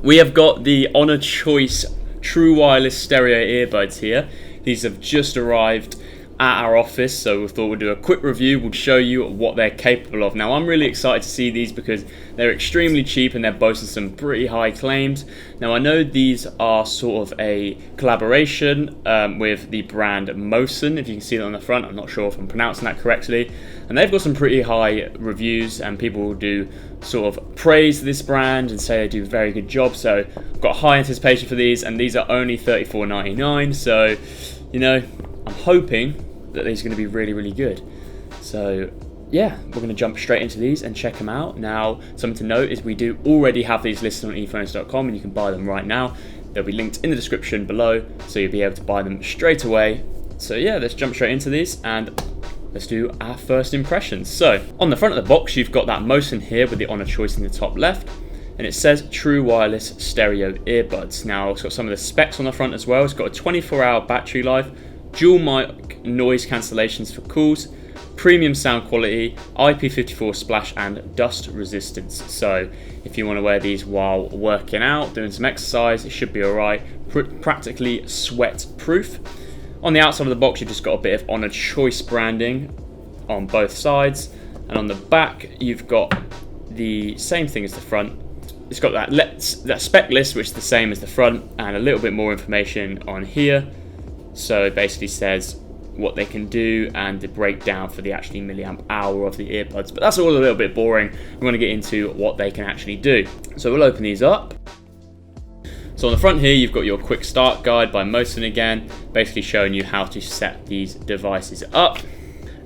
We have got the Honor Choice True Wireless Stereo Earbuds here. These have just arrived at our office, so we thought we'd do a quick review. We'll show you what they're capable of. Now, I'm really excited to see these because they're extremely cheap and they're boasting some pretty high claims. Now, I know these are sort of a collaboration with the brand Mosen, if you can see that on the front. I'm not sure if I'm pronouncing that correctly. And they've got some pretty high reviews, and people do sort of praise this brand and say they do a very good job. So I've got high anticipation for these, and these are only $34.99. So, you know, I'm hoping that these are going to be really, really good. So yeah, we're going to jump straight into these and check them out. Now, something to note is we do already have these listed on eFones.com, and you can buy them right now. They'll be linked in the description below, so you'll be able to buy them straight away. So yeah, let's jump straight into these and let's do our first impressions. So on the front of the box, you've got that Mosen here with the Honor Choice in the top left, and it says True Wireless Stereo Earbuds. Now, it's got some of the specs on the front as well. It's got a 24-hour battery life, dual mic noise cancellations for calls, premium sound quality, IP54 splash and dust resistance. So if you want to wear these while working out, doing some exercise, it should be alright. Practically sweat proof. On the outside of the box, you've just got a bit of Honor Choice branding on both sides, and on the back you've got the same thing as the front. It's got that spec list, which is the same as the front, and a little bit more information on here. So it basically says what they can do and the breakdown for the actually milliamp hour of the earbuds. But that's all a little bit boring. I'm going to get into what they can actually do. So we'll open these up. So on the front here, you've got your quick start guide by Mosen again, basically showing you how to set these devices up.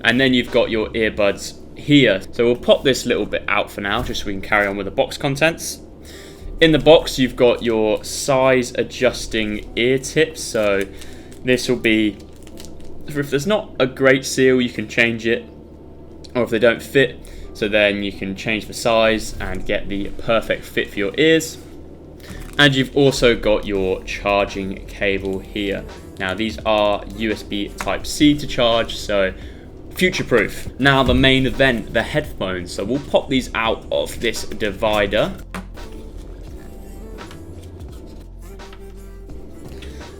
And then you've got your earbuds here. So we'll pop this little bit out for now, just so we can carry on with the box contents. In the box, you've got your size adjusting ear tips. So this will be, if there's not a great seal, you can change it, or if they don't fit, so then you can change the size and get the perfect fit for your ears. And you've also got your charging cable here. Now, these are USB Type-C to charge, so future-proof. Now, the main event, the headphones. So we'll pop these out of this divider.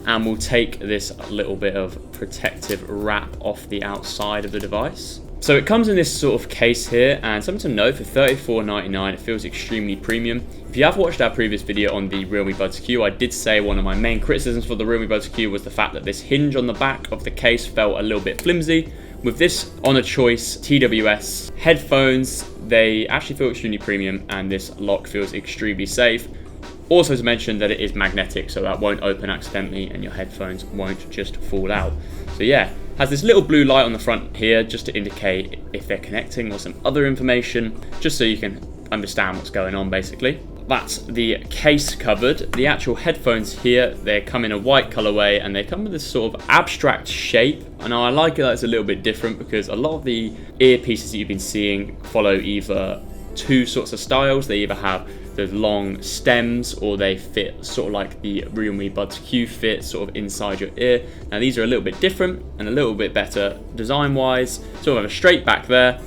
And we'll take this little bit of protective wrap off the outside of the device. So it comes in this sort of case here, and something to note, for $34.99 it feels extremely premium. If you have watched our previous video on the Realme Buds Q, I did say one of my main criticisms for the Realme Buds Q was the fact that this hinge on the back of the case felt a little bit flimsy. With this Honor Choice TWS headphones, they actually feel extremely premium, and this lock feels extremely safe. Also to mention that it is magnetic, so that won't open accidentally and your headphones won't just fall out. So yeah, has this little blue light on the front here just to indicate if they're connecting or some other information, just so you can understand what's going on basically. That's the case covered. The actual headphones here, they come in a white colorway and they come with this sort of abstract shape. And I like it that it's a little bit different, because a lot of the earpieces that you've been seeing follow either two sorts of styles. They either have the long stems, or they fit sort of like the Realme Buds Q fit, sort of inside your ear. Now these are a little bit different and a little bit better design wise. Sort of have a straight back there,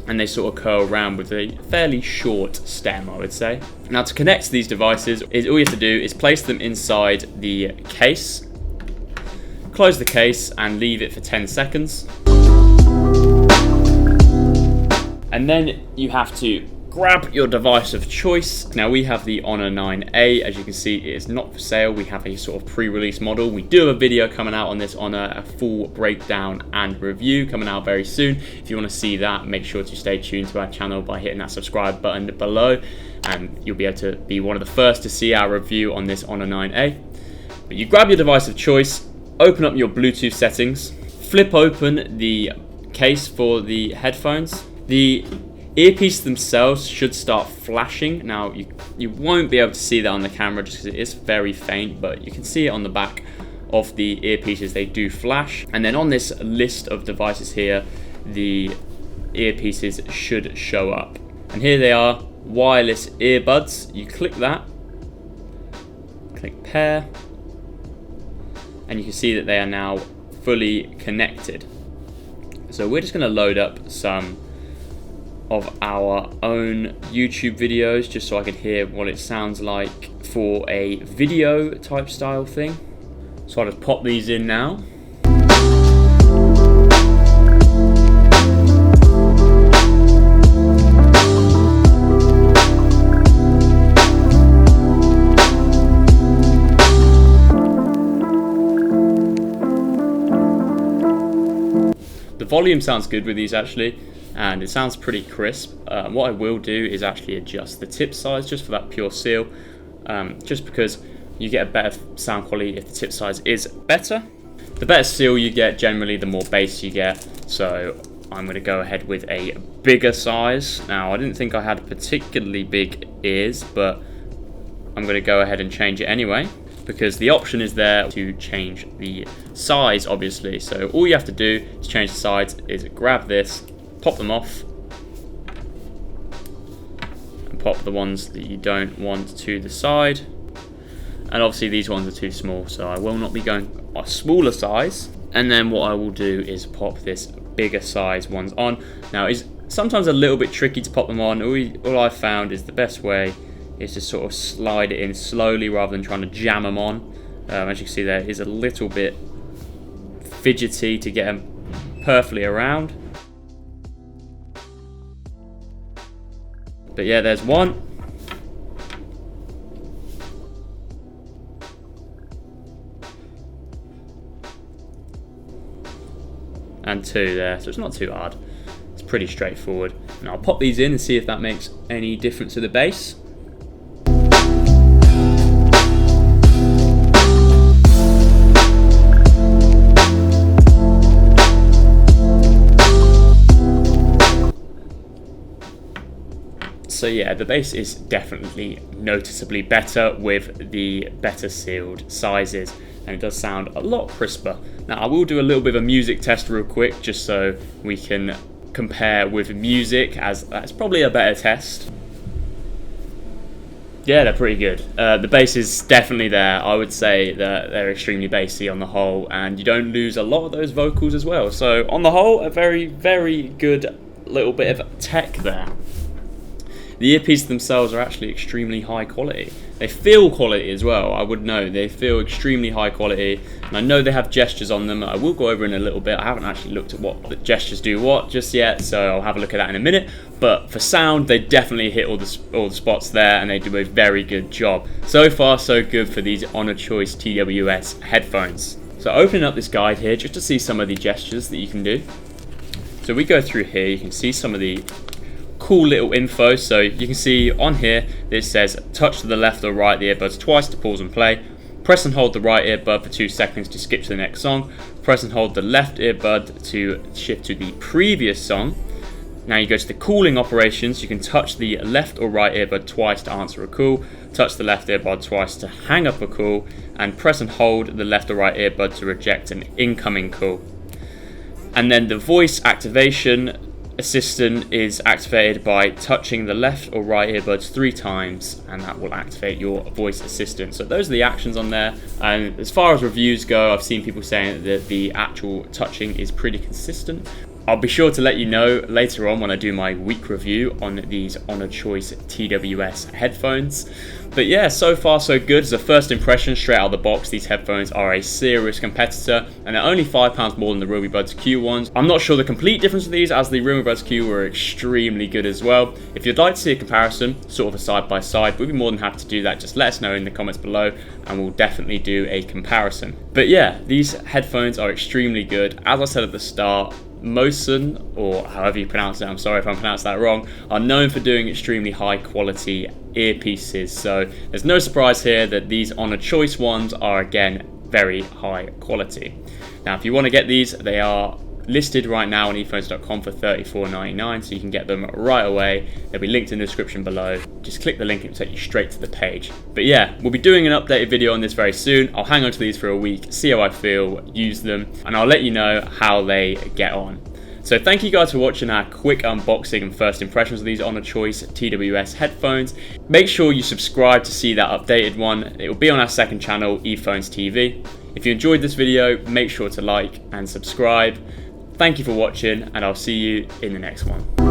and they sort of curl around with a fairly short stem, I would say. Now to connect these devices, all you have to do is place them inside the case, close the case and leave it for 10 seconds. And then you have to grab your device of choice. Now we have the Honor 9A. As you can see, it is not for sale. We have a sort of pre-release model. We do have a video coming out on this Honor, a full breakdown and review coming out very soon. If you want to see that, make sure to stay tuned to our channel by hitting that subscribe button below, and you'll be able to be one of the first to see our review on this Honor 9A. But you grab your device of choice, open up your Bluetooth settings, flip open the case for the headphones. The earpiece themselves should start flashing. Now you won't be able to see that on the camera just because it is very faint, but you can see it on the back of the earpieces, they do flash. And then on this list of devices here, the earpieces should show up. And here they are, wireless earbuds. You click that, click pair, and you can see that they are now fully connected. So we're just going to load up some of our own YouTube videos just so I could hear what it sounds like for a video type style thing. So I'll just pop these in now. The volume sounds good with these actually, and it sounds pretty crisp. What I will do is actually adjust the tip size just for that pure seal, just because you get a better sound quality if the tip size is better. The better seal you get, generally the more bass you get, so I'm going to go ahead with a bigger size. Now I didn't think I had particularly big ears, but I'm going to go ahead and change it anyway, because the option is there to change the size, obviously. So all you have to do to change the size is grab this, pop them off, and pop the ones that you don't want to the side. And obviously these ones are too small, so I will not be going a smaller size. And then what I will do is pop this bigger size ones on. Now it's sometimes a little bit tricky to pop them on. All I've found is the best way is to sort of slide it in slowly rather than trying to jam them on. As you can see, there is a little bit fidgety to get them perfectly around. But yeah, there's one. And two there, so it's not too hard. It's pretty straightforward. And I'll pop these in and see if that makes any difference to the bass. So yeah, the bass is definitely noticeably better with the better sealed sizes, and it does sound a lot crisper. Now I will do a little bit of a music test real quick, just so we can compare with music, as that's probably a better test. Yeah, they're pretty good. The bass is definitely there. I would say that they're extremely bassy on the whole, and you don't lose a lot of those vocals as well. So on the whole, a very, very good little bit of tech there. The earpieces themselves are actually extremely high quality. They feel quality as well, I would know. They feel extremely high quality, and I know they have gestures on them. I will go over in a little bit. I haven't actually looked at what the gestures do what just yet, so I'll have a look at that in a minute. But for sound, they definitely hit all the spots there, and they do a very good job. So far, so good for these Honor Choice TWS headphones. So opening up this guide here, just to see some of the gestures that you can do. So we go through here, you can see some of the cool little info. So you can see on here it says touch to the left or right the earbuds twice to pause and play, press and hold the right earbud for 2 seconds to skip to the next song, press and hold the left earbud to shift to the previous song. Now you go to the calling operations, you can touch the left or right earbud twice to answer a call, touch the left earbud twice to hang up a call, and press and hold the left or right earbud to reject an incoming call. And then the voice activation assistant is activated by touching the left or right earbuds 3 times, and that will activate your voice assistant. So those are the actions on there, and as far as reviews go, I've seen people saying that the actual touching is pretty consistent. I'll be sure to let you know later on when I do my week review on these Honor Choice TWS headphones. But yeah, so far so good. As a first impression, straight out of the box, these headphones are a serious competitor, and they're only £5 more than the Realme Buds Q ones. I'm not sure the complete difference of these, as the Realme Buds Q were extremely good as well. If you'd like to see a comparison, sort of a side by side, we'd be more than happy to do that. Just let us know in the comments below, and we'll definitely do a comparison. But yeah, these headphones are extremely good. As I said at the start, Mosen, or however you pronounce it, I'm sorry if I pronounced that wrong, are known for doing extremely high quality earpieces, so there's no surprise here that these Honor Choice ones are again very high quality. Now if you want to get these, they are listed right now on eFones.com for $34.99, so you can get them right away. They'll be linked in the description below. Just click the link and it'll take you straight to the page. But yeah, we'll be doing an updated video on this very soon. I'll hang on to these for a week, see how I feel, use them, and I'll let you know how they get on. So thank you guys for watching our quick unboxing and first impressions of these Honor Choice TWS headphones. Make sure you subscribe to see that updated one. It will be on our second channel, eFonesTV. If you enjoyed this video, make sure to like and subscribe. Thank you for watching, and I'll see you in the next one.